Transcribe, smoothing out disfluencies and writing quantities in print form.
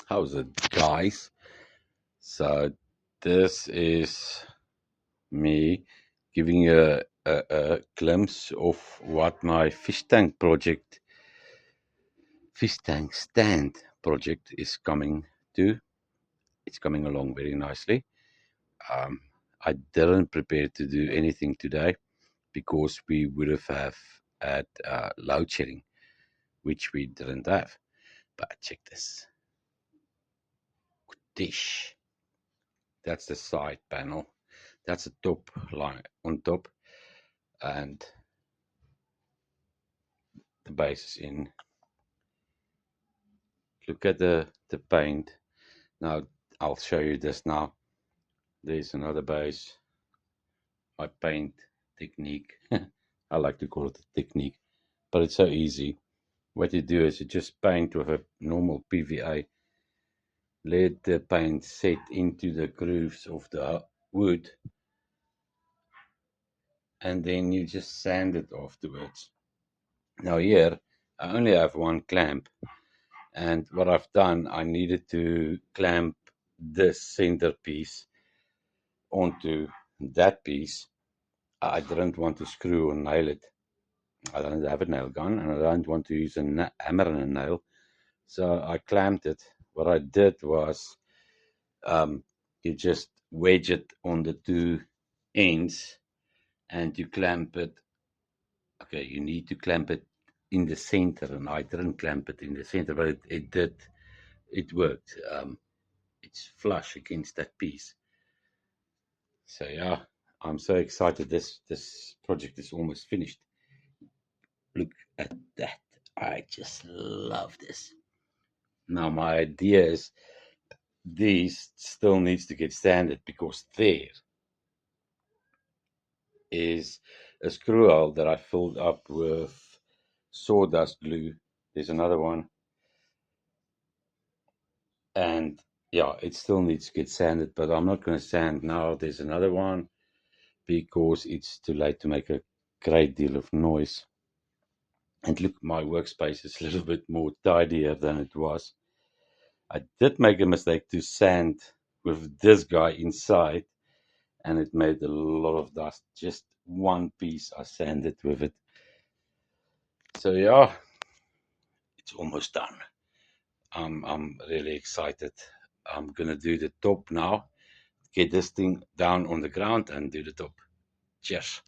How's it, guys? So this is me giving you a glimpse of what my fish tank stand project is coming to. It's coming along very nicely. I didn't prepare to do anything today because we would have had load shedding, which we didn't have. But check this dish. That's the side panel. That's the top line on top, and the base is in. Look at the paint. Now I'll show you this now. There's another base. My paint technique. I like to call it a technique, but it's so easy. What you do is you just paint with a normal PVA. Let the paint set into the grooves of the wood, and then you just sand it afterwards. Now here I only have one clamp, and what I've done, I needed to clamp this center piece onto that piece. I didn't want to screw or nail it. I don't have a nail gun, and I don't want to use a hammer and a nail, so I clamped it. What I did was you just wedge it on the two ends, and you clamp it. Okay, you need to clamp it in the center, and I didn't clamp it in the center, but it did. It worked. It's flush against that piece. So yeah, I'm so excited. This project is almost finished. Look at that. I just love this. Now my idea is these still needs to get sanded because there is a screw hole that I filled up with sawdust glue. There's another one. And yeah, it still needs to get sanded, but I'm not going to sand now. There's another one because it's too late to make a great deal of noise. And look, my workspace is a little bit more tidier than it was. I did make a mistake to sand with this guy inside, and it made a lot of dust. Just one piece I sanded with it. So yeah, it's almost done. I'm really excited. I'm gonna do the top now. Get this thing down on the ground and do the top. Cheers.